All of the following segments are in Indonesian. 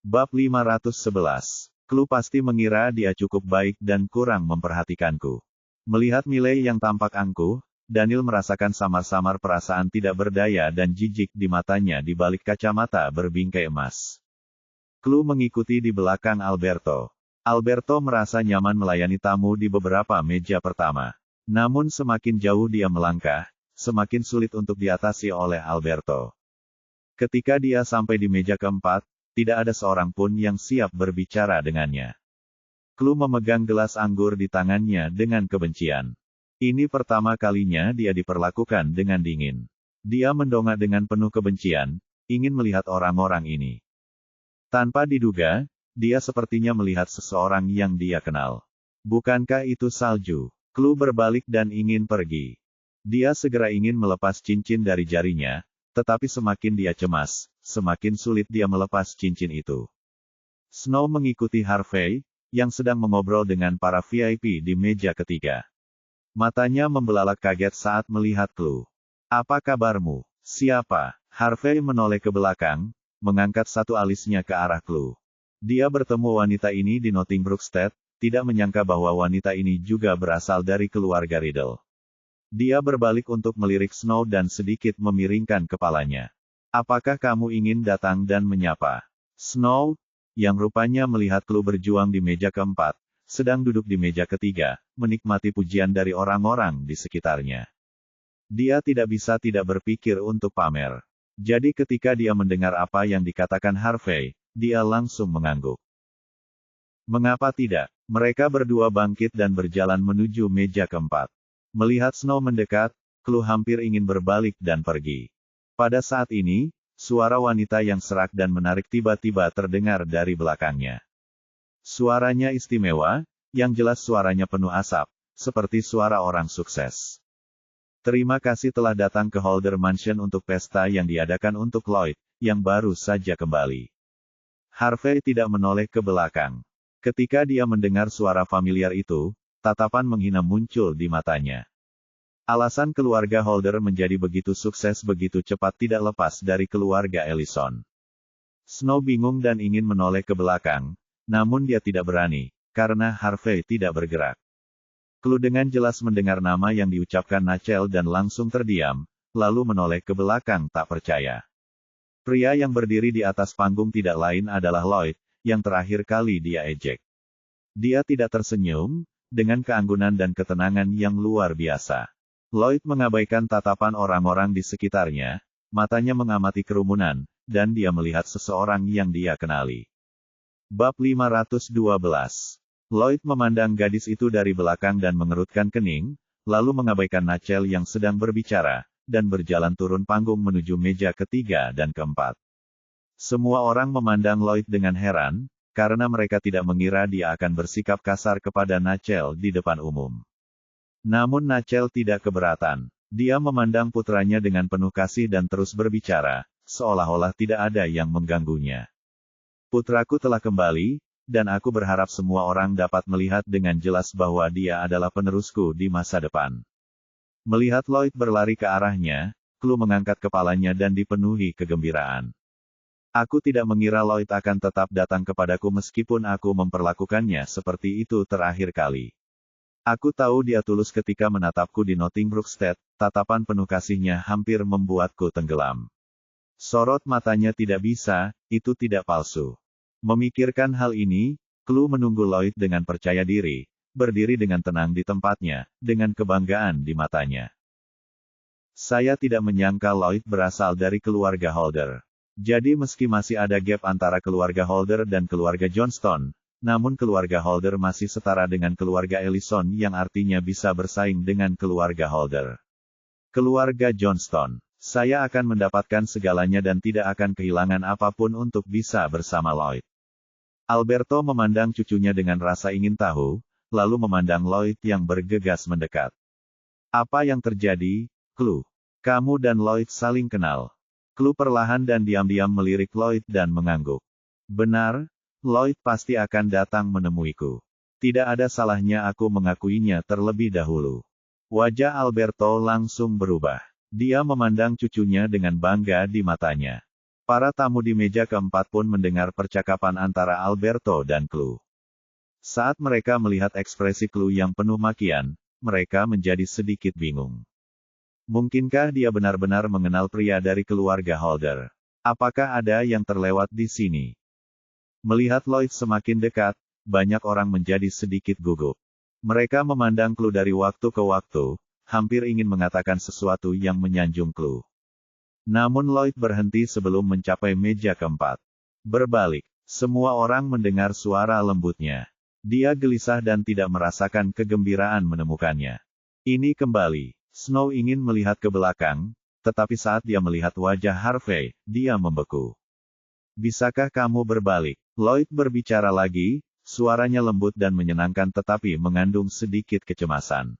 Bab 511. Clue pasti mengira dia cukup baik dan kurang memperhatikanku. Melihat Miley yang tampak angkuh, Daniel merasakan samar-samar perasaan tidak berdaya dan jijik di matanya di balik kacamata berbingkai emas. Clue mengikuti di belakang Alberto. Alberto merasa nyaman melayani tamu di beberapa meja pertama. Namun semakin jauh dia melangkah, semakin sulit untuk diatasi oleh Alberto. Ketika dia sampai di meja keempat, tidak ada seorang pun yang siap berbicara dengannya. Clue memegang gelas anggur di tangannya dengan kebencian. Ini pertama kalinya dia diperlakukan dengan dingin. Dia mendongak dengan penuh kebencian, ingin melihat orang-orang ini. Tanpa diduga, dia sepertinya melihat seseorang yang dia kenal. Bukankah itu salju? Clue berbalik dan ingin pergi. Dia segera ingin melepas cincin dari jarinya, tetapi semakin dia cemas, semakin sulit dia melepas cincin itu. Snow mengikuti Harvey, yang sedang mengobrol dengan para VIP di meja ketiga. Matanya membelalak kaget saat melihat Clue. "Apa kabarmu? Siapa?" Harvey menoleh ke belakang, mengangkat satu alisnya ke arah Clue. Dia bertemu wanita ini di Nottingbrookstead, tidak menyangka bahwa wanita ini juga berasal dari keluarga Riddle. Dia berbalik untuk melirik Snow dan sedikit memiringkan kepalanya. "Apakah kamu ingin datang dan menyapa?" Snow, yang rupanya melihat Clue berjuang di meja keempat, sedang duduk di meja ketiga, menikmati pujian dari orang-orang di sekitarnya. Dia tidak bisa tidak berpikir untuk pamer. Jadi ketika dia mendengar apa yang dikatakan Harvey, dia langsung mengangguk. Mengapa tidak? Mereka berdua bangkit dan berjalan menuju meja keempat. Melihat Snow mendekat, Clue hampir ingin berbalik dan pergi. Pada saat ini, suara wanita yang serak dan menarik tiba-tiba terdengar dari belakangnya. Suaranya istimewa, yang jelas suaranya penuh asap, seperti suara orang sukses. "Terima kasih telah datang ke Holder Mansion untuk pesta yang diadakan untuk Lloyd, yang baru saja kembali." Harvey tidak menoleh ke belakang. Ketika dia mendengar suara familiar itu, tatapan menghina muncul di matanya. Alasan keluarga Holder menjadi begitu sukses begitu cepat tidak lepas dari keluarga Ellison. Snow bingung dan ingin menoleh ke belakang, namun dia tidak berani, karena Harvey tidak bergerak. Clue dengan jelas mendengar nama yang diucapkan Nachel dan langsung terdiam, lalu menoleh ke belakang tak percaya. Pria yang berdiri di atas panggung tidak lain adalah Lloyd, yang terakhir kali dia ejek. Dia tidak tersenyum, dengan keanggunan dan ketenangan yang luar biasa. Lloyd mengabaikan tatapan orang-orang di sekitarnya, matanya mengamati kerumunan, dan dia melihat seseorang yang dia kenali. Bab 512. Lloyd memandang gadis itu dari belakang dan mengerutkan kening, lalu mengabaikan Nachel yang sedang berbicara, dan berjalan turun panggung menuju meja ketiga dan keempat. Semua orang memandang Lloyd dengan heran, karena mereka tidak mengira dia akan bersikap kasar kepada Nachel di depan umum. Namun Nachel tidak keberatan. Dia memandang putranya dengan penuh kasih dan terus berbicara, seolah-olah tidak ada yang mengganggunya. "Putraku telah kembali, dan aku berharap semua orang dapat melihat dengan jelas bahwa dia adalah penerusku di masa depan." Melihat Lloyd berlari ke arahnya, Clue mengangkat kepalanya dan dipenuhi kegembiraan. "Aku tidak mengira Lloyd akan tetap datang kepadaku meskipun aku memperlakukannya seperti itu terakhir kali. Aku tahu dia tulus ketika menatapku di Nottingbrookstead, tatapan penuh kasihnya hampir membuatku tenggelam." Sorot matanya tidak bisa, itu tidak palsu. Memikirkan hal ini, Clue menunggu Lloyd dengan percaya diri, berdiri dengan tenang di tempatnya, dengan kebanggaan di matanya. "Saya tidak menyangka Lloyd berasal dari keluarga Holder. Jadi meski masih ada gap antara keluarga Holder dan keluarga Johnston, namun keluarga Holder masih setara dengan keluarga Ellison yang artinya bisa bersaing dengan keluarga Holder. Keluarga Johnston, saya akan mendapatkan segalanya dan tidak akan kehilangan apapun untuk bisa bersama Lloyd." Alberto memandang cucunya dengan rasa ingin tahu, lalu memandang Lloyd yang bergegas mendekat. "Apa yang terjadi, Clue? Kamu dan Lloyd saling kenal?" Clue perlahan dan diam-diam melirik Lloyd dan mengangguk. "Benar, Lloyd pasti akan datang menemuiku. Tidak ada salahnya aku mengakuinya terlebih dahulu." Wajah Alberto langsung berubah. Dia memandang cucunya dengan bangga di matanya. Para tamu di meja keempat pun mendengar percakapan antara Alberto dan Chloe. Saat mereka melihat ekspresi Chloe yang penuh makian, mereka menjadi sedikit bingung. Mungkinkah dia benar-benar mengenal pria dari keluarga Holder? Apakah ada yang terlewat di sini? Melihat Lloyd semakin dekat, banyak orang menjadi sedikit gugup. Mereka memandang Chloe dari waktu ke waktu, hampir ingin mengatakan sesuatu yang menyanjung Chloe. Namun Lloyd berhenti sebelum mencapai meja keempat. Berbalik, semua orang mendengar suara lembutnya. Dia gelisah dan tidak merasakan kegembiraan menemukannya. Ini kembali. Snow ingin melihat ke belakang, tetapi saat dia melihat wajah Harvey, dia membeku. Bisakah kamu berbalik? Lloyd berbicara lagi, suaranya lembut dan menyenangkan tetapi mengandung sedikit kecemasan.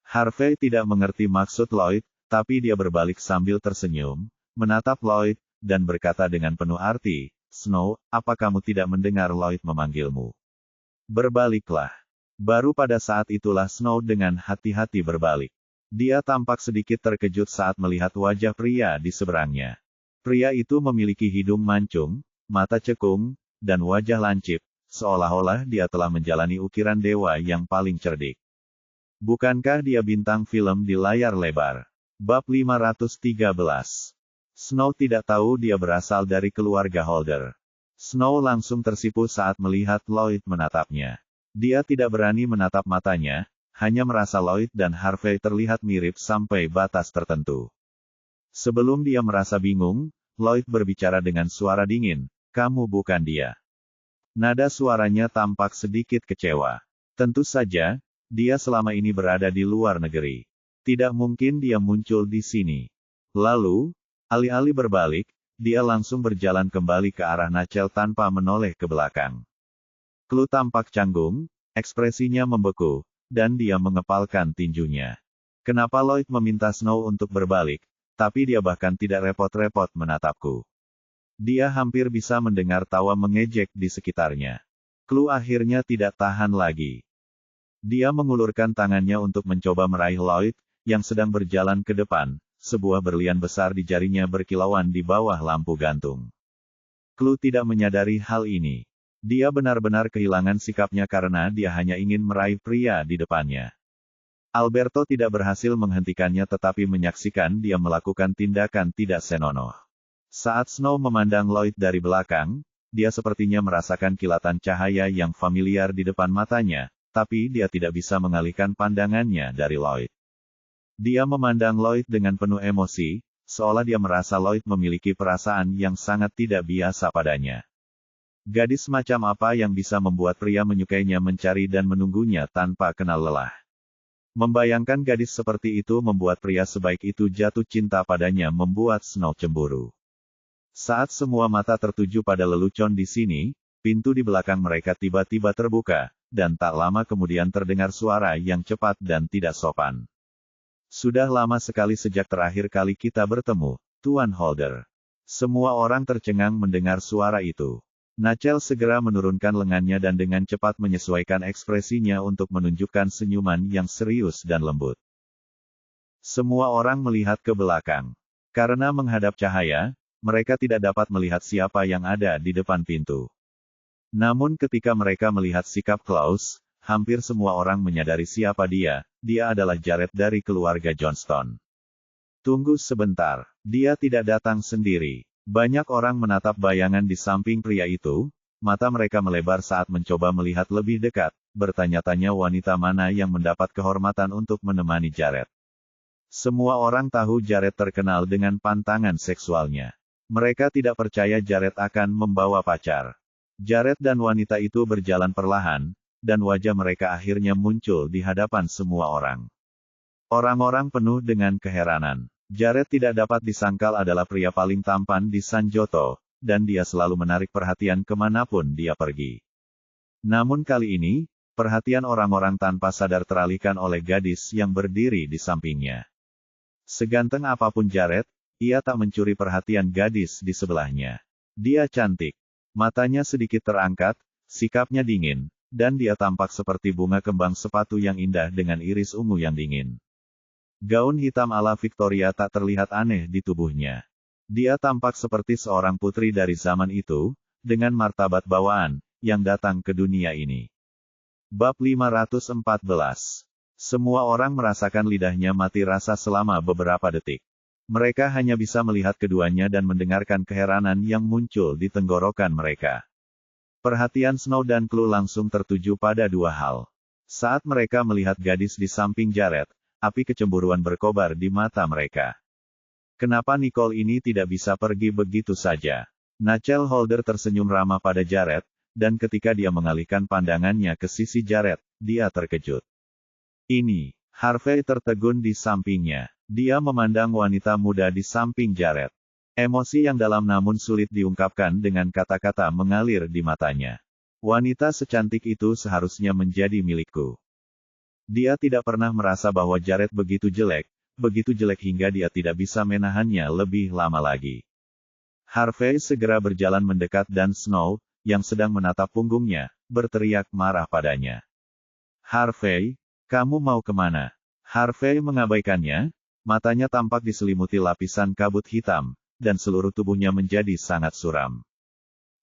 Harvey tidak mengerti maksud Lloyd, tapi dia berbalik sambil tersenyum, menatap Lloyd, dan berkata dengan penuh arti, "Snow, apa kamu tidak mendengar Lloyd memanggilmu? Berbaliklah." Baru pada saat itulah Snow dengan hati-hati berbalik. Dia tampak sedikit terkejut saat melihat wajah pria di seberangnya. Pria itu memiliki hidung mancung, mata cekung, dan wajah lancip, seolah-olah dia telah menjalani ukiran dewa yang paling cerdik. Bukankah dia bintang film di layar lebar? Bab 513. Snow tidak tahu dia berasal dari keluarga Holder. Snow langsung tersipu saat melihat Lloyd menatapnya. Dia tidak berani menatap matanya, hanya merasa Lloyd dan Harvey terlihat mirip sampai batas tertentu. Sebelum dia merasa bingung, Lloyd berbicara dengan suara dingin, "Kamu bukan dia." Nada suaranya tampak sedikit kecewa. Tentu saja, dia selama ini berada di luar negeri. Tidak mungkin dia muncul di sini. Lalu, alih-alih berbalik, dia langsung berjalan kembali ke arah Nachel tanpa menoleh ke belakang. Chloe tampak canggung, ekspresinya membeku, dan dia mengepalkan tinjunya. Kenapa Lloyd meminta Snow untuk berbalik, tapi dia bahkan tidak repot-repot menatapku. Dia hampir bisa mendengar tawa mengejek di sekitarnya. Chloe akhirnya tidak tahan lagi. Dia mengulurkan tangannya untuk mencoba meraih Lloyd, yang sedang berjalan ke depan, sebuah berlian besar di jarinya berkilauan di bawah lampu gantung. Chloe tidak menyadari hal ini. Dia benar-benar kehilangan sikapnya karena dia hanya ingin meraih pria di depannya. Alberto tidak berhasil menghentikannya tetapi menyaksikan dia melakukan tindakan tidak senonoh. Saat Snow memandang Lloyd dari belakang, dia sepertinya merasakan kilatan cahaya yang familiar di depan matanya, tapi dia tidak bisa mengalihkan pandangannya dari Lloyd. Dia memandang Lloyd dengan penuh emosi, seolah dia merasa Lloyd memiliki perasaan yang sangat tidak biasa padanya. Gadis macam apa yang bisa membuat pria menyukainya mencari dan menunggunya tanpa kenal lelah? Membayangkan gadis seperti itu membuat pria sebaik itu jatuh cinta padanya membuat Snow cemburu. Saat semua mata tertuju pada lelucon di sini, pintu di belakang mereka tiba-tiba terbuka, dan tak lama kemudian terdengar suara yang cepat dan tidak sopan. "Sudah lama sekali sejak terakhir kali kita bertemu, Tuan Holder." Semua orang tercengang mendengar suara itu. Nachel segera menurunkan lengannya dan dengan cepat menyesuaikan ekspresinya untuk menunjukkan senyuman yang serius dan lembut. Semua orang melihat ke belakang. Karena menghadap cahaya, mereka tidak dapat melihat siapa yang ada di depan pintu. Namun ketika mereka melihat sikap Klaus, hampir semua orang menyadari siapa dia. Dia adalah Jared dari keluarga Johnston. Tunggu sebentar, dia tidak datang sendiri. Banyak orang menatap bayangan di samping pria itu, mata mereka melebar saat mencoba melihat lebih dekat, bertanya-tanya wanita mana yang mendapat kehormatan untuk menemani Jared. Semua orang tahu Jared terkenal dengan pantangan seksualnya. Mereka tidak percaya Jared akan membawa pacar. Jared dan wanita itu berjalan perlahan, dan wajah mereka akhirnya muncul di hadapan semua orang. Orang-orang penuh dengan keheranan. Jared tidak dapat disangkal adalah pria paling tampan di Sanjoto, dan dia selalu menarik perhatian kemanapun dia pergi. Namun kali ini, perhatian orang-orang tanpa sadar teralihkan oleh gadis yang berdiri di sampingnya. Seganteng apapun Jared, ia tak mencuri perhatian gadis di sebelahnya. Dia cantik. Matanya sedikit terangkat, sikapnya dingin, dan dia tampak seperti bunga kembang sepatu yang indah dengan iris ungu yang dingin. Gaun hitam ala Victoria tak terlihat aneh di tubuhnya. Dia tampak seperti seorang putri dari zaman itu, dengan martabat bawaan, yang datang ke dunia ini. Bab 514. Semua orang merasakan lidahnya mati rasa selama beberapa detik. Mereka hanya bisa melihat keduanya dan mendengarkan keheranan yang muncul di tenggorokan mereka. Perhatian Snow dan Clue langsung tertuju pada dua hal. Saat mereka melihat gadis di samping Jared, api kecemburuan berkobar di mata mereka. Kenapa Nicole ini tidak bisa pergi begitu saja? Nachel Holder tersenyum ramah pada Jared, dan ketika dia mengalihkan pandangannya ke sisi Jared, dia terkejut. Ini, Harvey tertegun di sampingnya. Dia memandang wanita muda di samping Jared. Emosi yang dalam namun sulit diungkapkan dengan kata-kata mengalir di matanya. Wanita secantik itu seharusnya menjadi milikku. Dia tidak pernah merasa bahwa Jared begitu jelek hingga dia tidak bisa menahannya lebih lama lagi. Harvey segera berjalan mendekat dan Snow, yang sedang menatap punggungnya, berteriak marah padanya. Harvey, kamu mau kemana? Harvey mengabaikannya, matanya tampak diselimuti lapisan kabut hitam, dan seluruh tubuhnya menjadi sangat suram.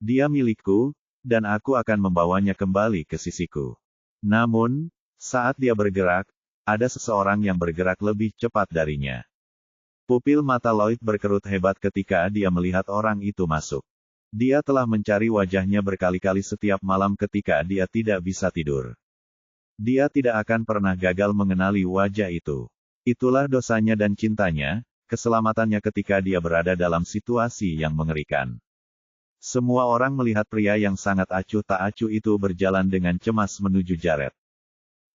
Dia milikku, dan aku akan membawanya kembali ke sisiku. Namun, saat dia bergerak, ada seseorang yang bergerak lebih cepat darinya. Pupil mata Lloyd berkerut hebat ketika dia melihat orang itu masuk. Dia telah mencari wajahnya berkali-kali setiap malam ketika dia tidak bisa tidur. Dia tidak akan pernah gagal mengenali wajah itu. Itulah dosanya dan cintanya, keselamatannya ketika dia berada dalam situasi yang mengerikan. Semua orang melihat pria yang sangat acuh tak acuh itu berjalan dengan cemas menuju Jared.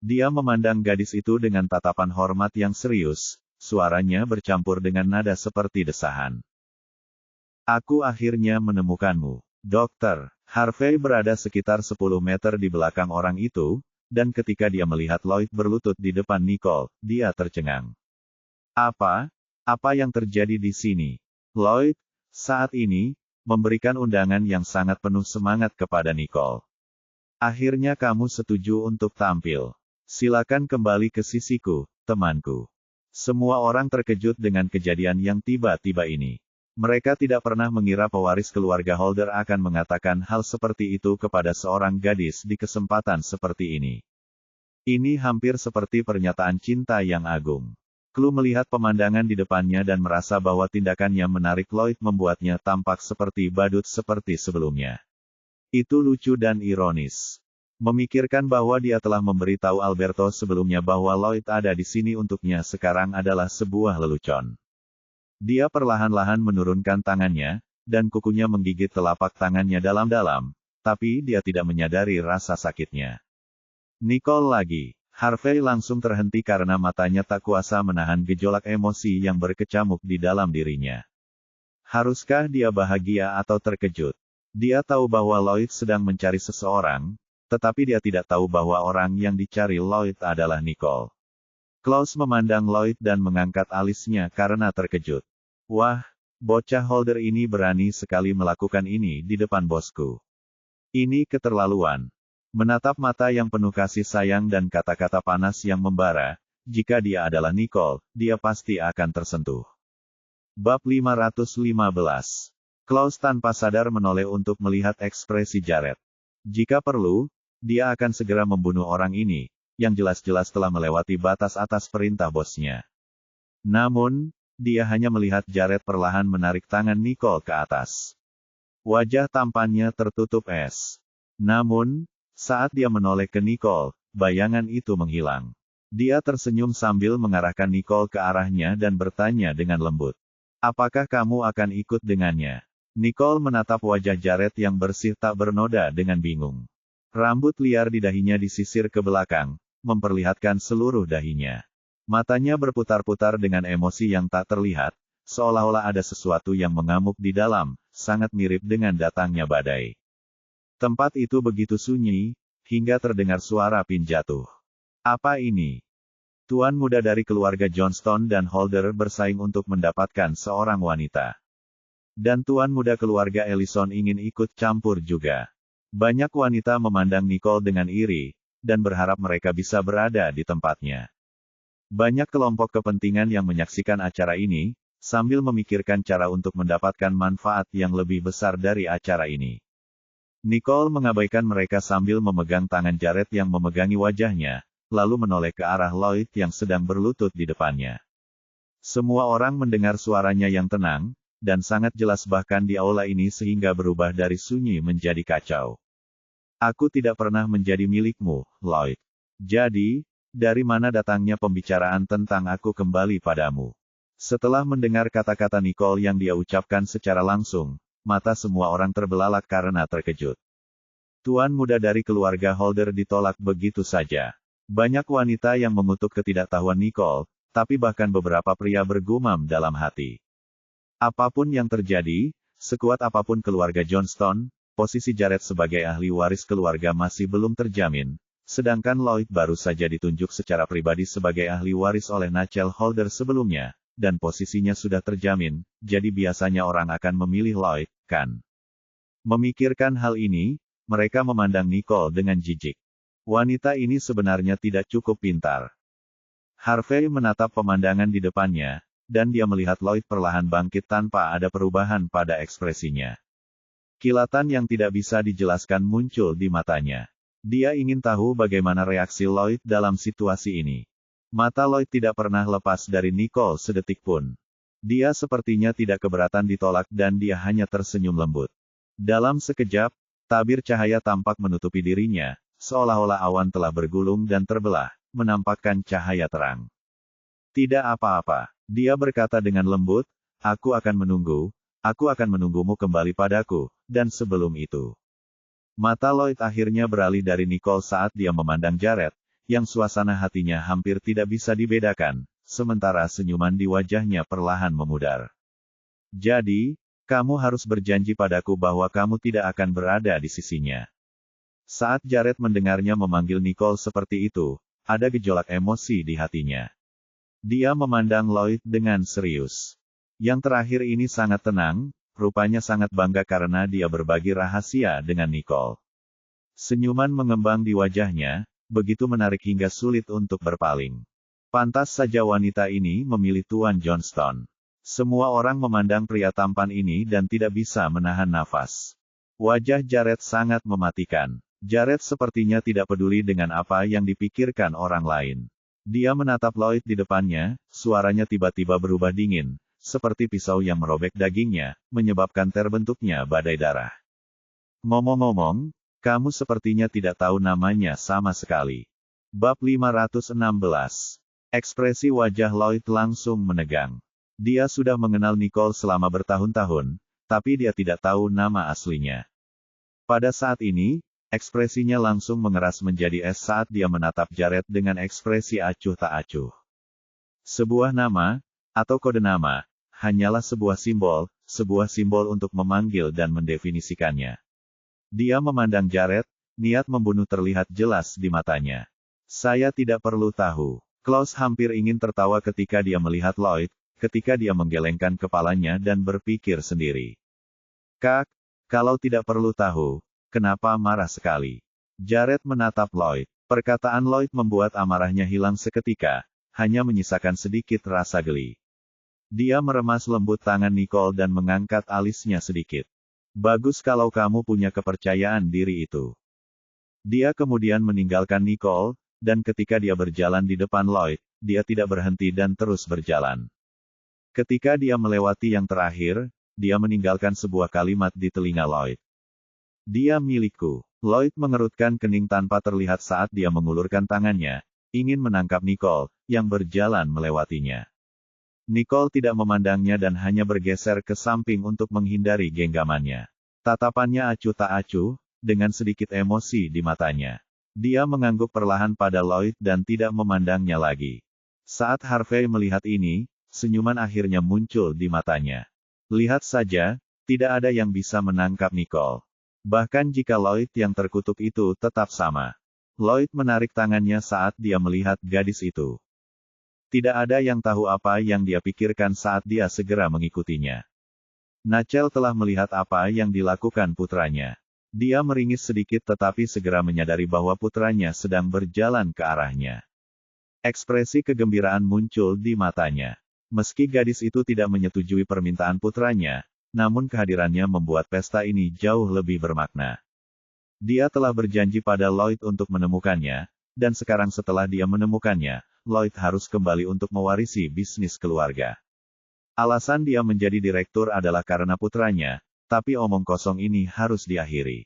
Dia memandang gadis itu dengan tatapan hormat yang serius, suaranya bercampur dengan nada seperti desahan. Aku akhirnya menemukanmu, dokter. Harvey berada sekitar 10 meter di belakang orang itu, dan ketika dia melihat Lloyd berlutut di depan Nicole, dia tercengang. Apa yang terjadi di sini? Lloyd, saat ini, memberikan undangan yang sangat penuh semangat kepada Nicole. Akhirnya kamu setuju untuk tampil. Silakan kembali ke sisiku, temanku. Semua orang terkejut dengan kejadian yang tiba-tiba ini. Mereka tidak pernah mengira pewaris keluarga Holder akan mengatakan hal seperti itu kepada seorang gadis di kesempatan seperti ini. Ini hampir seperti pernyataan cinta yang agung. Clue melihat pemandangan di depannya dan merasa bahwa tindakannya menarik Lloyd membuatnya tampak seperti badut seperti sebelumnya. Itu lucu dan ironis. Memikirkan bahwa dia telah memberitahu Alberto sebelumnya bahwa Lloyd ada di sini untuknya sekarang adalah sebuah lelucon. Dia perlahan-lahan menurunkan tangannya, dan kukunya menggigit telapak tangannya dalam-dalam, tapi dia tidak menyadari rasa sakitnya. Nicole lagi. Harvey langsung terhenti karena matanya tak kuasa menahan gejolak emosi yang berkecamuk di dalam dirinya. Haruskah dia bahagia atau terkejut? Dia tahu bahwa Lloyd sedang mencari seseorang, tetapi dia tidak tahu bahwa orang yang dicari Lloyd adalah Nicole. Klaus memandang Lloyd dan mengangkat alisnya karena terkejut. Wah, bocah Holder ini berani sekali melakukan ini di depan bosku. Ini keterlaluan. Menatap mata yang penuh kasih sayang dan kata-kata panas yang membara, jika dia adalah Nicole, dia pasti akan tersentuh. Bab 515. Klaus tanpa sadar menoleh untuk melihat ekspresi Jared. Jika perlu, dia akan segera membunuh orang ini, yang jelas-jelas telah melewati batas atas perintah bosnya. Namun, dia hanya melihat Jared perlahan menarik tangan Nicole ke atas. Wajah tampannya tertutup es. Namun, saat dia menoleh ke Nicole, bayangan itu menghilang. Dia tersenyum sambil mengarahkan Nicole ke arahnya dan bertanya dengan lembut. Apakah kamu akan ikut dengannya? Nicole menatap wajah Jared yang bersih tak bernoda dengan bingung. Rambut liar di dahinya disisir ke belakang, memperlihatkan seluruh dahinya. Matanya berputar-putar dengan emosi yang tak terlihat, seolah-olah ada sesuatu yang mengamuk di dalam, sangat mirip dengan datangnya badai. Tempat itu begitu sunyi, hingga terdengar suara pin jatuh. Apa ini? Tuan muda dari keluarga Johnston dan Holder bersaing untuk mendapatkan seorang wanita. Dan tuan muda keluarga Ellison ingin ikut campur juga. Banyak wanita memandang Nicole dengan iri, dan berharap mereka bisa berada di tempatnya. Banyak kelompok kepentingan yang menyaksikan acara ini, sambil memikirkan cara untuk mendapatkan manfaat yang lebih besar dari acara ini. Nicole mengabaikan mereka sambil memegang tangan Jared yang memegangi wajahnya, lalu menoleh ke arah Lloyd yang sedang berlutut di depannya. Semua orang mendengar suaranya yang tenang, dan sangat jelas bahkan di aula ini sehingga berubah dari sunyi menjadi kacau. Aku tidak pernah menjadi milikmu, Lloyd. Jadi, dari mana datangnya pembicaraan tentang aku kembali padamu? Setelah mendengar kata-kata Nicole yang dia ucapkan secara langsung, mata semua orang terbelalak karena terkejut. Tuan muda dari keluarga Holder ditolak begitu saja. Banyak wanita yang mengutuk ketidaktahuan Nicole, tapi bahkan beberapa pria bergumam dalam hati. Apapun yang terjadi, sekuat apapun keluarga Johnston, posisi Jared sebagai ahli waris keluarga masih belum terjamin, sedangkan Lloyd baru saja ditunjuk secara pribadi sebagai ahli waris oleh Nachel Holder sebelumnya, dan posisinya sudah terjamin, jadi biasanya orang akan memilih Lloyd, kan? Memikirkan hal ini, mereka memandang Nicole dengan jijik. Wanita ini sebenarnya tidak cukup pintar. Harvey menatap pemandangan di depannya, dan dia melihat Lloyd perlahan bangkit tanpa ada perubahan pada ekspresinya. Kilatan yang tidak bisa dijelaskan muncul di matanya. Dia ingin tahu bagaimana reaksi Lloyd dalam situasi ini. Mata Lloyd tidak pernah lepas dari Nicole sedetik pun. Dia sepertinya tidak keberatan ditolak dan dia hanya tersenyum lembut. Dalam sekejap, tabir cahaya tampak menutupi dirinya, seolah-olah awan telah bergulung dan terbelah, menampakkan cahaya terang. Tidak apa-apa, dia berkata dengan lembut, aku akan menunggumu kembali padaku, dan sebelum itu. Mata Lloyd akhirnya beralih dari Nicole saat dia memandang Jared, yang suasana hatinya hampir tidak bisa dibedakan, sementara senyuman di wajahnya perlahan memudar. Jadi, kamu harus berjanji padaku bahwa kamu tidak akan berada di sisinya. Saat Jared mendengarnya memanggil Nicole seperti itu, ada gejolak emosi di hatinya. Dia memandang Lloyd dengan serius. Yang terakhir ini sangat tenang, rupanya sangat bangga karena dia berbagi rahasia dengan Nicole. Senyuman mengembang di wajahnya, begitu menarik hingga sulit untuk berpaling. Pantas saja wanita ini memilih Tuan Johnston. Semua orang memandang pria tampan ini dan tidak bisa menahan nafas. Wajah Jared sangat mematikan. Jared sepertinya tidak peduli dengan apa yang dipikirkan orang lain. Dia menatap Lloyd di depannya, suaranya tiba-tiba berubah dingin, seperti pisau yang merobek dagingnya, menyebabkan terbentuknya badai darah. Ngomong-ngomong, kamu sepertinya tidak tahu namanya sama sekali. Bab 516. Ekspresi wajah Lloyd langsung menegang. Dia sudah mengenal Nicole selama bertahun-tahun, tapi dia tidak tahu nama aslinya. Pada saat ini, ekspresinya langsung mengeras menjadi es saat dia menatap Jared dengan ekspresi acuh tak acuh. Sebuah nama, atau kode nama, hanyalah sebuah simbol untuk memanggil dan mendefinisikannya. Dia memandang Jared, niat membunuh terlihat jelas di matanya. Saya tidak perlu tahu. Klaus hampir ingin tertawa ketika dia melihat Lloyd, ketika dia menggelengkan kepalanya dan berpikir sendiri. Kak, kalau tidak perlu tahu, kenapa marah sekali? Jared menatap Lloyd. Perkataan Lloyd membuat amarahnya hilang seketika, hanya menyisakan sedikit rasa geli. Dia meremas lembut tangan Nicole dan mengangkat alisnya sedikit. Bagus kalau kamu punya kepercayaan diri itu. Dia kemudian meninggalkan Nicole, dan ketika dia berjalan di depan Lloyd, dia tidak berhenti dan terus berjalan. Ketika dia melewati yang terakhir, dia meninggalkan sebuah kalimat di telinga Lloyd. Dia milikku. Lloyd mengerutkan kening tanpa terlihat saat dia mengulurkan tangannya, ingin menangkap Nicole, yang berjalan melewatinya. Nicole tidak memandangnya dan hanya bergeser ke samping untuk menghindari genggamannya. Tatapannya acuh tak acuh, dengan sedikit emosi di matanya. Dia mengangguk perlahan pada Lloyd dan tidak memandangnya lagi. Saat Harvey melihat ini, senyuman akhirnya muncul di matanya. Lihat saja, tidak ada yang bisa menangkap Nicole. Bahkan jika Lloyd yang terkutuk itu tetap sama. Lloyd menarik tangannya saat dia melihat gadis itu. Tidak ada yang tahu apa yang dia pikirkan saat dia segera mengikutinya. Nachel telah melihat apa yang dilakukan putranya. Dia meringis sedikit tetapi segera menyadari bahwa putranya sedang berjalan ke arahnya. Ekspresi kegembiraan muncul di matanya. Meski gadis itu tidak menyetujui permintaan putranya, namun kehadirannya membuat pesta ini jauh lebih bermakna. Dia telah berjanji pada Lloyd untuk menemukannya, dan sekarang setelah dia menemukannya, Lloyd harus kembali untuk mewarisi bisnis keluarga. Alasan dia menjadi direktur adalah karena putranya, tapi omong kosong ini harus diakhiri.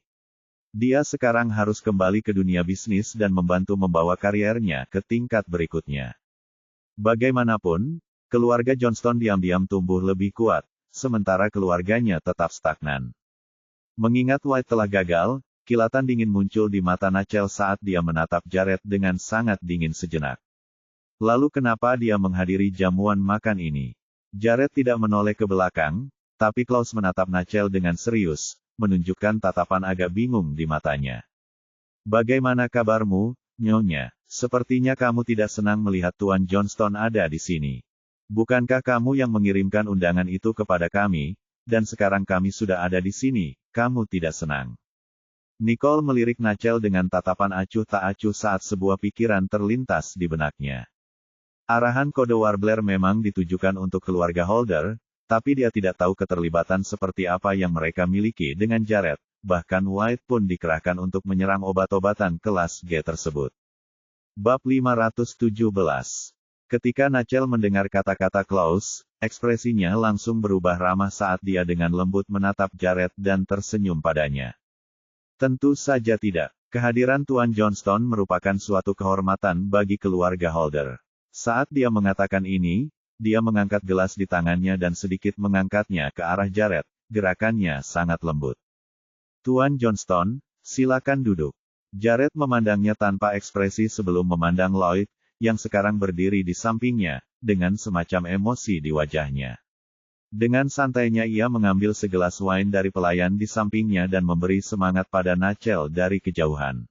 Dia sekarang harus kembali ke dunia bisnis dan membantu membawa kariernya ke tingkat berikutnya. Bagaimanapun, keluarga Johnston diam-diam tumbuh lebih kuat, sementara keluarganya tetap stagnan. Mengingat White telah gagal, kilatan dingin muncul di mata Nachel saat dia menatap Jared dengan sangat dingin sejenak. Lalu kenapa dia menghadiri jamuan makan ini? Jared tidak menoleh ke belakang, tapi Klaus menatap Nachel dengan serius, menunjukkan tatapan agak bingung di matanya. Bagaimana kabarmu, Nyonya? Sepertinya kamu tidak senang melihat Tuan Johnston ada di sini. Bukankah kamu yang mengirimkan undangan itu kepada kami, dan sekarang kami sudah ada di sini, kamu tidak senang? Nicole melirik Nachel dengan tatapan acuh tak acuh saat sebuah pikiran terlintas di benaknya. Arahan kode Warbler memang ditujukan untuk keluarga Holder, tapi dia tidak tahu keterlibatan seperti apa yang mereka miliki dengan Jared, bahkan White pun dikerahkan untuk menyerang obat-obatan kelas G tersebut. Bab 517. Ketika Nachel mendengar kata-kata Klaus, ekspresinya langsung berubah ramah saat dia dengan lembut menatap Jared dan tersenyum padanya. Tentu saja tidak. Kehadiran Tuan Johnston merupakan suatu kehormatan bagi keluarga Holder. Saat dia mengatakan ini, dia mengangkat gelas di tangannya dan sedikit mengangkatnya ke arah Jared, gerakannya sangat lembut. Tuan Johnston, silakan duduk. Jared memandangnya tanpa ekspresi sebelum memandang Lloyd, yang sekarang berdiri di sampingnya, dengan semacam emosi di wajahnya. Dengan santainya ia mengambil segelas wine dari pelayan di sampingnya dan memberi semangat pada Nachel dari kejauhan.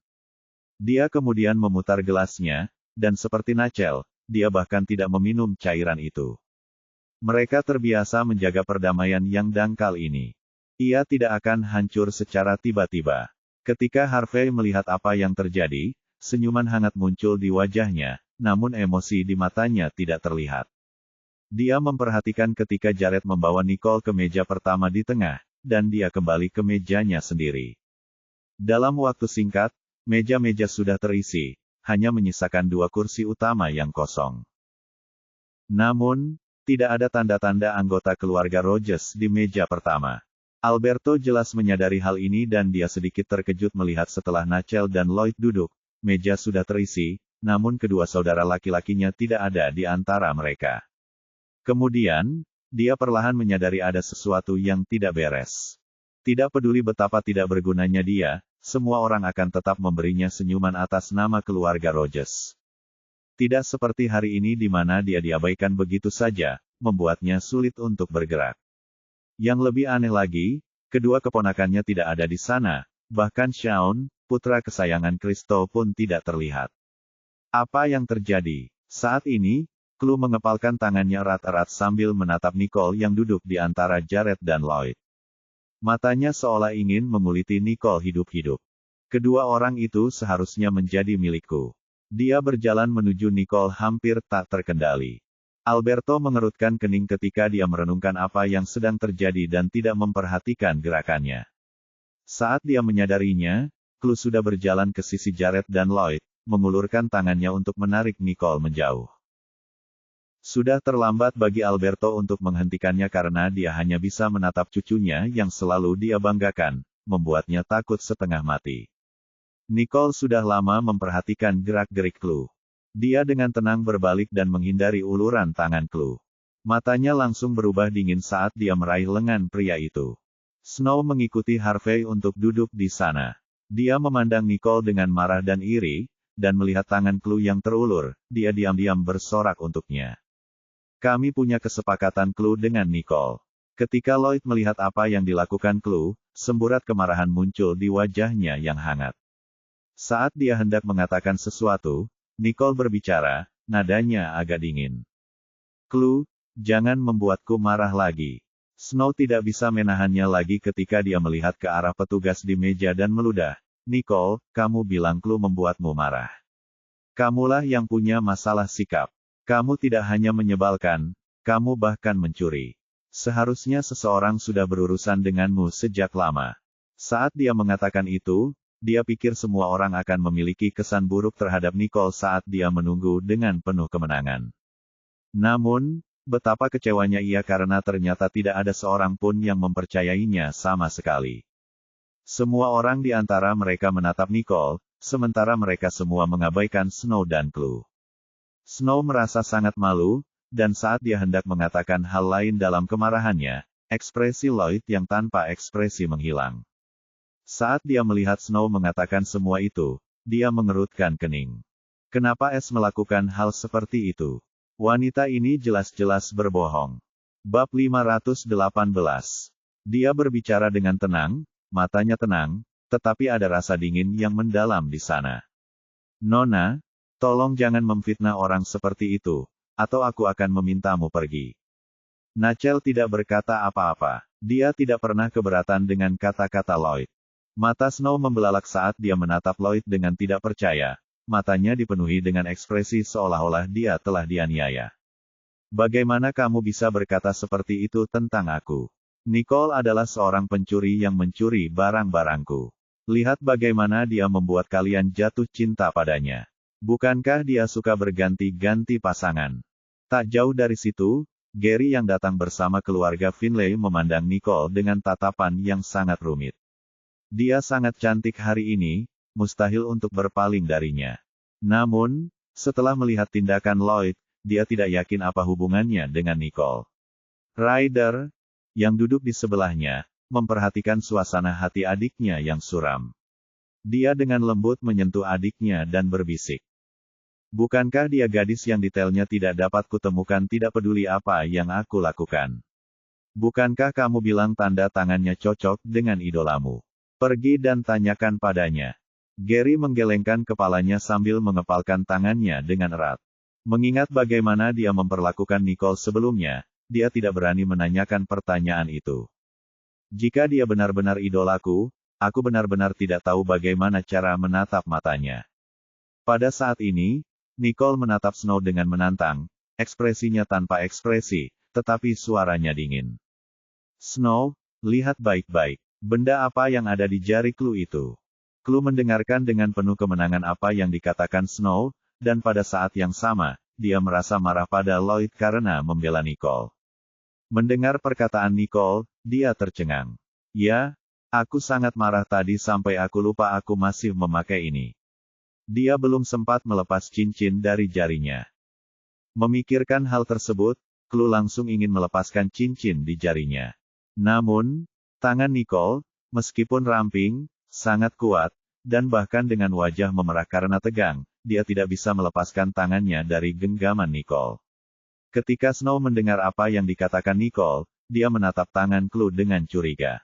Dia kemudian memutar gelasnya, dan seperti Nachel, dia bahkan tidak meminum cairan itu. Mereka terbiasa menjaga perdamaian yang dangkal ini. Ia tidak akan hancur secara tiba-tiba. Ketika Harvey melihat apa yang terjadi, senyuman hangat muncul di wajahnya, namun emosi di matanya tidak terlihat. Dia memperhatikan ketika Jared membawa Nicole ke meja pertama di tengah, dan dia kembali ke mejanya sendiri. Dalam waktu singkat, meja-meja sudah terisi, hanya menyisakan 2 kursi utama yang kosong. Namun, tidak ada tanda-tanda anggota keluarga Rogers di meja pertama. Alberto jelas menyadari hal ini dan dia sedikit terkejut melihat setelah Nachel dan Lloyd duduk, meja sudah terisi, namun kedua saudara laki-lakinya tidak ada di antara mereka. Kemudian, dia perlahan menyadari ada sesuatu yang tidak beres. Tidak peduli betapa tidak bergunanya dia, semua orang akan tetap memberinya senyuman atas nama keluarga Rogers. Tidak seperti hari ini di mana dia diabaikan begitu saja, membuatnya sulit untuk bergerak. Yang lebih aneh lagi, kedua keponakannya tidak ada di sana, bahkan Shaun, putra kesayangan Kristo pun tidak terlihat. Apa yang terjadi? Saat ini, Chloe mengepalkan tangannya erat-erat sambil menatap Nicole yang duduk di antara Jared dan Lloyd. Matanya seolah ingin menguliti Nicole hidup-hidup. Kedua orang itu seharusnya menjadi milikku. Dia berjalan menuju Nicole hampir tak terkendali. Alberto mengerutkan kening ketika dia merenungkan apa yang sedang terjadi dan tidak memperhatikan gerakannya. Saat dia menyadarinya, Chloe sudah berjalan ke sisi Jared dan Lloyd, mengulurkan tangannya untuk menarik Nicole menjauh. Sudah terlambat bagi Alberto untuk menghentikannya karena dia hanya bisa menatap cucunya yang selalu dia banggakan, membuatnya takut setengah mati. Nicole sudah lama memperhatikan gerak-gerik Chloe. Dia dengan tenang berbalik dan menghindari uluran tangan Chloe. Matanya langsung berubah dingin saat dia meraih lengan pria itu. Snow mengikuti Harvey untuk duduk di sana. Dia memandang Nicole dengan marah dan iri, dan melihat tangan Chloe yang terulur, dia diam-diam bersorak untuknya. Kami punya kesepakatan Chloe dengan Nicole. Ketika Lloyd melihat apa yang dilakukan Chloe, semburat kemarahan muncul di wajahnya yang hangat. Saat dia hendak mengatakan sesuatu, Nicole berbicara, nadanya agak dingin. Chloe, jangan membuatku marah lagi. Snow tidak bisa menahannya lagi ketika dia melihat ke arah petugas di meja dan meludah. Nicole, kamu bilang Chloe membuatmu marah. Kamulah yang punya masalah sikap. Kamu tidak hanya menyebalkan, Kamu bahkan mencuri. Seharusnya seseorang sudah berurusan denganmu sejak lama. Saat dia mengatakan itu, dia pikir semua orang akan memiliki kesan buruk terhadap Nicole saat dia menunggu dengan penuh kemenangan. Namun, betapa kecewanya ia karena ternyata tidak ada seorang pun yang mempercayainya sama sekali. Semua orang di antara mereka menatap Nicole, sementara mereka semua mengabaikan Snow dan Clue. Snow merasa sangat malu, dan saat dia hendak mengatakan hal lain dalam kemarahannya, ekspresi Lloyd yang tanpa ekspresi menghilang. Saat dia melihat Snow mengatakan semua itu, dia mengerutkan kening. Kenapa Es melakukan hal seperti itu? Wanita ini jelas-jelas berbohong. Bab 518. Dia berbicara dengan tenang, matanya tenang, tetapi ada rasa dingin yang mendalam di sana. Nona, tolong jangan memfitnah orang seperti itu, atau aku akan memintamu pergi. Nachel tidak berkata apa-apa. Dia tidak pernah keberatan dengan kata-kata Lloyd. Mata Snow membelalak saat dia menatap Lloyd dengan tidak percaya. Matanya dipenuhi dengan ekspresi seolah-olah dia telah dianiaya. Bagaimana kamu bisa berkata seperti itu tentang aku? Nicole adalah seorang pencuri yang mencuri barang-barangku. Lihat bagaimana dia membuat kalian jatuh cinta padanya. Bukankah dia suka berganti-ganti pasangan? Tak jauh dari situ, Gary yang datang bersama keluarga Finlay memandang Nicole dengan tatapan yang sangat rumit. Dia sangat cantik hari ini, mustahil untuk berpaling darinya. Namun, setelah melihat tindakan Lloyd, dia tidak yakin apa hubungannya dengan Nicole. Ryder, yang duduk di sebelahnya, memperhatikan suasana hati adiknya yang suram. Dia dengan lembut menyentuh adiknya dan berbisik. Bukankah dia gadis yang detailnya tidak dapat kutemukan tidak peduli apa yang aku lakukan? Bukankah kamu bilang tanda tangannya cocok dengan idolamu? Pergi dan tanyakan padanya. Gary menggelengkan kepalanya sambil mengepalkan tangannya dengan erat. Mengingat bagaimana dia memperlakukan Nicole sebelumnya, dia tidak berani menanyakan pertanyaan itu. Jika dia benar-benar idolaku, aku benar-benar tidak tahu bagaimana cara menatap matanya. Pada saat ini, Nicole menatap Snow dengan menantang, ekspresinya tanpa ekspresi, tetapi suaranya dingin. Snow, lihat baik-baik. Benda apa yang ada di jari Clue itu? Clue mendengarkan dengan penuh kemenangan apa yang dikatakan Snow, dan pada saat yang sama, dia merasa marah pada Lloyd karena membela Nicole. Mendengar perkataan Nicole, dia tercengang. Ya, aku sangat marah tadi sampai aku lupa aku masih memakai ini. Dia belum sempat melepas cincin dari jarinya. Memikirkan hal tersebut, Clue langsung ingin melepaskan cincin di jarinya. Namun, tangan Nicole, meskipun ramping, sangat kuat, dan bahkan dengan wajah memerah karena tegang, dia tidak bisa melepaskan tangannya dari genggaman Nicole. Ketika Snow mendengar apa yang dikatakan Nicole, dia menatap tangan Clue dengan curiga.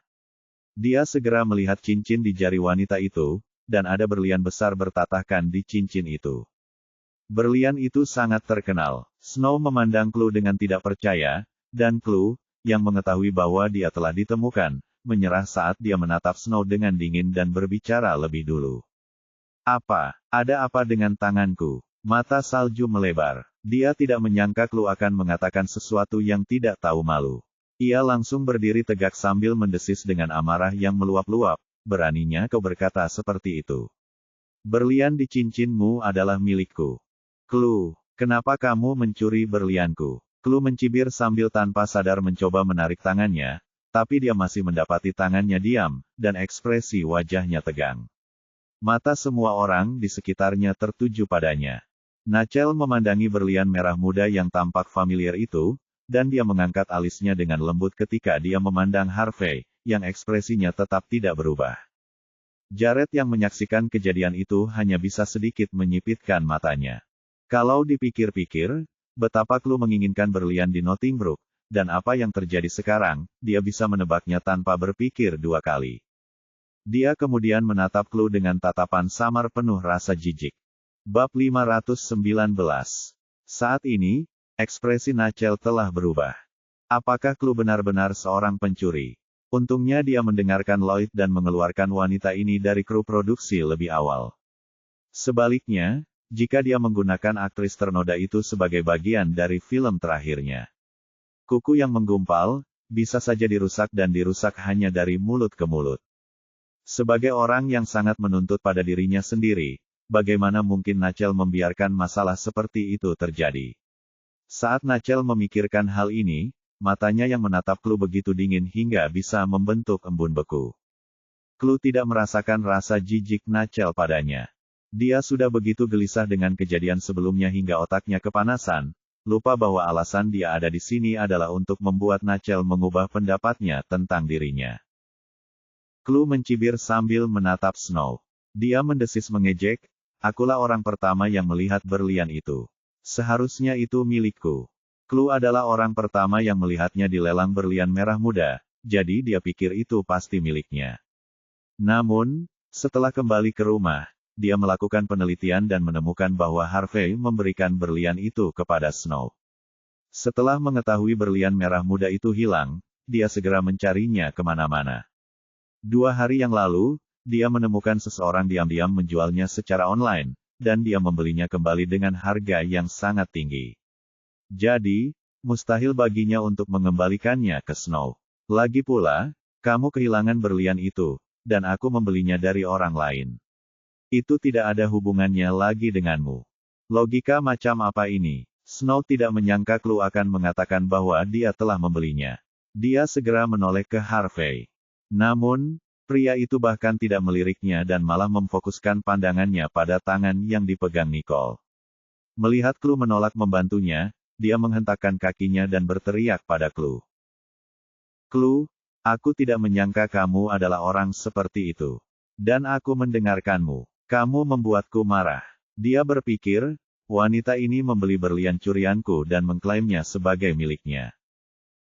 Dia segera melihat cincin di jari wanita itu, dan ada berlian besar bertatahkan di cincin itu. Berlian itu sangat terkenal. Snow memandang Clue dengan tidak percaya, dan Clue, yang mengetahui bahwa dia telah ditemukan, menyerah saat dia menatap Snow dengan dingin dan berbicara lebih dulu. Apa? Ada apa dengan tanganku? Mata salju melebar. Dia tidak menyangka Clue akan mengatakan sesuatu yang tidak tahu malu. Ia langsung berdiri tegak sambil mendesis dengan amarah yang meluap-luap. Beraninya kau berkata seperti itu. Berlian di cincinmu adalah milikku. Clue, kenapa kamu mencuri berlianku? Clue mencibir sambil tanpa sadar mencoba menarik tangannya, tapi dia masih mendapati tangannya diam, dan ekspresi wajahnya tegang. Mata semua orang di sekitarnya tertuju padanya. Nachel memandangi berlian merah muda yang tampak familiar itu, dan dia mengangkat alisnya dengan lembut ketika dia memandang Harvey, yang ekspresinya tetap tidak berubah. Jared yang menyaksikan kejadian itu hanya bisa sedikit menyipitkan matanya. Kalau dipikir-pikir, betapa Clue menginginkan berlian di Notting Brook, dan apa yang terjadi sekarang, dia bisa menebaknya tanpa berpikir dua kali. Dia kemudian menatap Clue dengan tatapan samar penuh rasa jijik. Bab 519. Saat ini, ekspresi Nachel telah berubah. Apakah Clue benar-benar seorang pencuri? Untungnya dia mendengarkan Lloyd dan mengeluarkan wanita ini dari kru produksi lebih awal. Sebaliknya, jika dia menggunakan aktris ternoda itu sebagai bagian dari film terakhirnya. Kuku yang menggumpal, bisa saja dirusak dan dirusak hanya dari mulut ke mulut. Sebagai orang yang sangat menuntut pada dirinya sendiri, bagaimana mungkin Nachel membiarkan masalah seperti itu terjadi? Saat Nachel memikirkan hal ini, matanya yang menatap Klu begitu dingin hingga bisa membentuk embun beku. Klu tidak merasakan rasa jijik Nachel padanya. Dia sudah begitu gelisah dengan kejadian sebelumnya hingga otaknya kepanasan, lupa bahwa alasan dia ada di sini adalah untuk membuat Nachel mengubah pendapatnya tentang dirinya. Klu mencibir sambil menatap Snow. Dia mendesis mengejek, "Akulah orang pertama yang melihat berlian itu. Seharusnya itu milikku." Klu adalah orang pertama yang melihatnya di lelang berlian merah muda, jadi dia pikir itu pasti miliknya. Namun, setelah kembali ke rumah, dia melakukan penelitian dan menemukan bahwa Harvey memberikan berlian itu kepada Snow. Setelah mengetahui berlian merah muda itu hilang, dia segera mencarinya kemana-mana. 2 hari yang lalu, dia menemukan seseorang diam-diam menjualnya secara online, dan dia membelinya kembali dengan harga yang sangat tinggi. Jadi, mustahil baginya untuk mengembalikannya ke Snow. Lagi pula, kamu kehilangan berlian itu, dan aku membelinya dari orang lain. Itu tidak ada hubungannya lagi denganmu. Logika macam apa ini? Snow tidak menyangka Klu akan mengatakan bahwa dia telah membelinya. Dia segera menoleh ke Harvey. Namun, pria itu bahkan tidak meliriknya dan malah memfokuskan pandangannya pada tangan yang dipegang Nicole. Melihat Klu menolak membantunya, dia menghentakkan kakinya dan berteriak pada Klu. "Klu, aku tidak menyangka kamu adalah orang seperti itu. Dan aku mendengarkanmu. Kamu membuatku marah." Dia berpikir, wanita ini membeli berlian curianku dan mengklaimnya sebagai miliknya.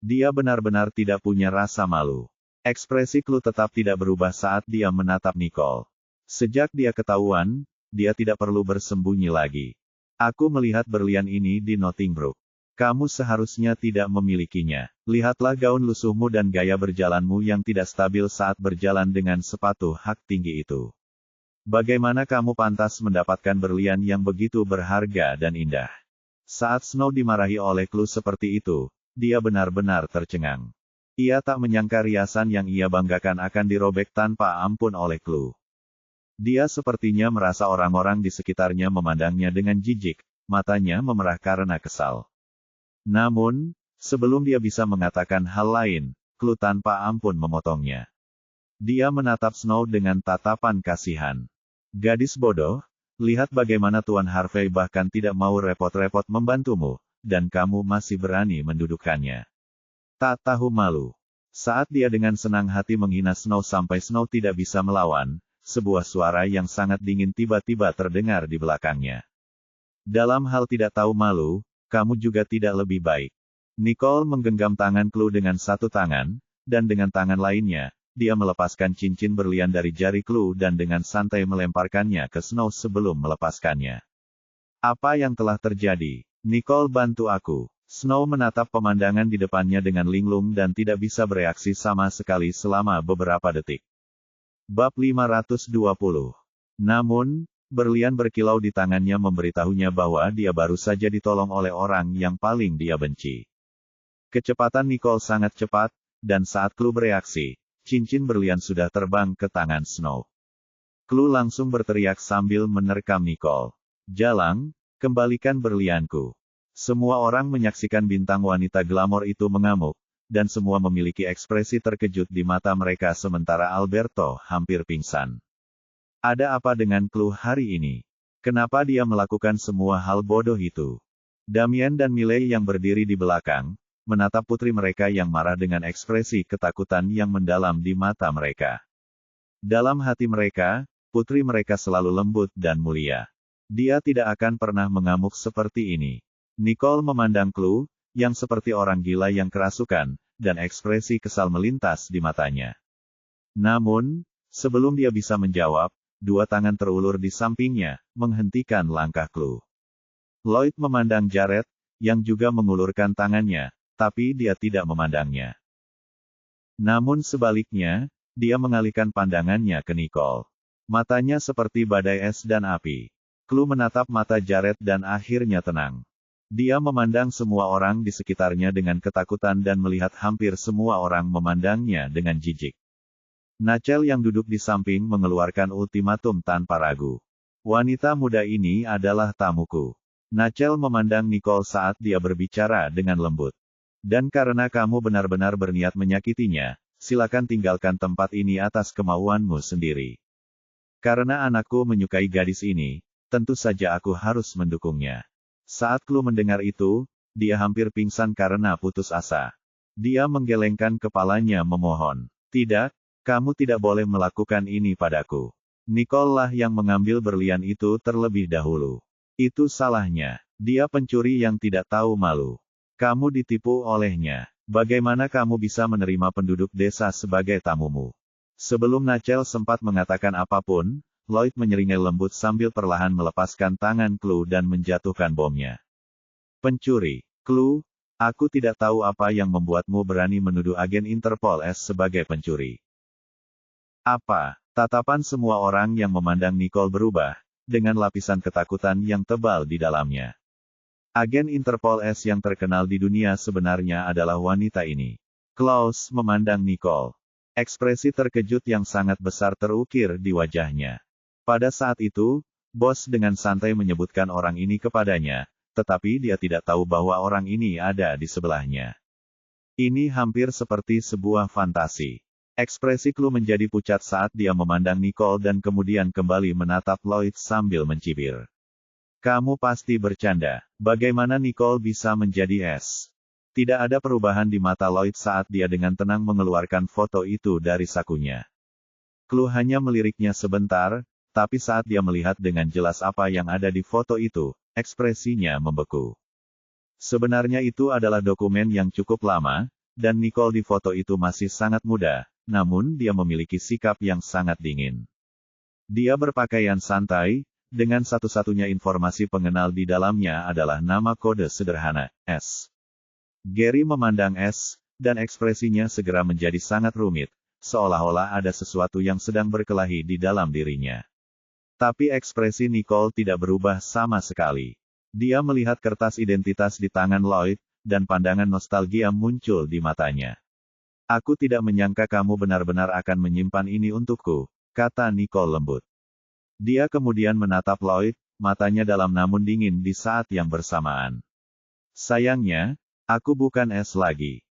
Dia benar-benar tidak punya rasa malu. Ekspresi Klu tetap tidak berubah saat dia menatap Nicole. Sejak dia ketahuan, dia tidak perlu bersembunyi lagi. "Aku melihat berlian ini di Nottingbrook. Kamu seharusnya tidak memilikinya. Lihatlah gaun lusuhmu dan gaya berjalanmu yang tidak stabil saat berjalan dengan sepatu hak tinggi itu. Bagaimana kamu pantas mendapatkan berlian yang begitu berharga dan indah?" Saat Snow dimarahi oleh Klu seperti itu, dia benar-benar tercengang. Ia tak menyangka riasan yang ia banggakan akan dirobek tanpa ampun oleh Klu. Dia sepertinya merasa orang-orang di sekitarnya memandangnya dengan jijik, matanya memerah karena kesal. Namun, sebelum dia bisa mengatakan hal lain, Klu tanpa ampun memotongnya. Dia menatap Snow dengan tatapan kasihan. "Gadis bodoh, lihat bagaimana Tuan Harvey bahkan tidak mau repot-repot membantumu, dan kamu masih berani mendudukkannya. Tak tahu malu." Saat dia dengan senang hati menghina Snow sampai Snow tidak bisa melawan, sebuah suara yang sangat dingin tiba-tiba terdengar di belakangnya. "Dalam hal tidak tahu malu, kamu juga tidak lebih baik." Nicole menggenggam tangan Klu dengan satu tangan, dan dengan tangan lainnya, dia melepaskan cincin berlian dari jari Klu dan dengan santai melemparkannya ke Snow sebelum melepaskannya. "Apa yang telah terjadi? Nicole, bantu aku." Snow menatap pemandangan di depannya dengan linglung dan tidak bisa bereaksi sama sekali selama beberapa detik. Bab 520. Namun, berlian berkilau di tangannya memberitahunya bahwa dia baru saja ditolong oleh orang yang paling dia benci. Kecepatan Nicole sangat cepat, dan saat Klu bereaksi, cincin berlian sudah terbang ke tangan Snow. Klu langsung berteriak sambil menerkam Nicole. "Jalang, kembalikan berlianku." Semua orang menyaksikan bintang wanita glamor itu mengamuk, dan semua memiliki ekspresi terkejut di mata mereka sementara Alberto hampir pingsan. Ada apa dengan Klu hari ini? Kenapa dia melakukan semua hal bodoh itu? Damien dan Miley yang berdiri di belakang, menatap putri mereka yang marah dengan ekspresi ketakutan yang mendalam di mata mereka. Dalam hati mereka, putri mereka selalu lembut dan mulia. Dia tidak akan pernah mengamuk seperti ini. Nicole memandang Klu, yang seperti orang gila yang kerasukan, dan ekspresi kesal melintas di matanya. Namun, sebelum dia bisa menjawab, 2 tangan terulur di sampingnya, menghentikan langkah Klu. Lloyd memandang Jared, yang juga mengulurkan tangannya, tapi dia tidak memandangnya. Namun sebaliknya, dia mengalihkan pandangannya ke Nicole. Matanya seperti badai es dan api. Klu menatap mata Jared dan akhirnya tenang. Dia memandang semua orang di sekitarnya dengan ketakutan dan melihat hampir semua orang memandangnya dengan jijik. Nachel yang duduk di samping mengeluarkan ultimatum tanpa ragu. Wanita muda ini adalah tamuku. Nachel memandang Nicole saat dia berbicara dengan lembut. Dan karena kamu benar-benar berniat menyakitinya, silakan tinggalkan tempat ini atas kemauanmu sendiri. Karena anakku menyukai gadis ini, tentu saja aku harus mendukungnya. Saat Chloe mendengar itu, dia hampir pingsan karena putus asa. Dia menggelengkan kepalanya memohon. Tidak, kamu tidak boleh melakukan ini padaku. Nicole lah yang mengambil berlian itu terlebih dahulu. Itu salahnya. Dia pencuri yang tidak tahu malu. Kamu ditipu olehnya. Bagaimana kamu bisa menerima penduduk desa sebagai tamumu? Sebelum Nachel sempat mengatakan apapun, Lloyd menyeringai lembut sambil perlahan melepaskan tangan Chloe dan menjatuhkan bomnya. Pencuri. Chloe, aku tidak tahu apa yang membuatmu berani menuduh agen Interpol S sebagai pencuri. Apa? Tatapan semua orang yang memandang Nicole berubah, dengan lapisan ketakutan yang tebal di dalamnya. Agen Interpol S yang terkenal di dunia sebenarnya adalah wanita ini. Klaus memandang Nicole. Ekspresi terkejut yang sangat besar terukir di wajahnya. Pada saat itu, bos dengan santai menyebutkan orang ini kepadanya, tetapi dia tidak tahu bahwa orang ini ada di sebelahnya. Ini hampir seperti sebuah fantasi. Ekspresi Chloe menjadi pucat saat dia memandang Nicole dan kemudian kembali menatap Lloyd sambil mencibir. Kamu pasti bercanda. Bagaimana Nicole bisa menjadi S? Tidak ada perubahan di mata Lloyd saat dia dengan tenang mengeluarkan foto itu dari sakunya. Chloe hanya meliriknya sebentar, tapi saat dia melihat dengan jelas apa yang ada di foto itu, ekspresinya membeku. Sebenarnya itu adalah dokumen yang cukup lama, dan Nicole di foto itu masih sangat muda, namun dia memiliki sikap yang sangat dingin. Dia berpakaian santai, dengan satu-satunya informasi pengenal di dalamnya adalah nama kode sederhana, S. Gary memandang S, dan ekspresinya segera menjadi sangat rumit, seolah-olah ada sesuatu yang sedang berkelahi di dalam dirinya. Tapi ekspresi Nicole tidak berubah sama sekali. Dia melihat kertas identitas di tangan Lloyd, dan pandangan nostalgia muncul di matanya. Aku tidak menyangka kamu benar-benar akan menyimpan ini untukku, kata Nicole lembut. Dia kemudian menatap Lloyd, matanya dalam namun dingin di saat yang bersamaan. Sayangnya, aku bukan S lagi.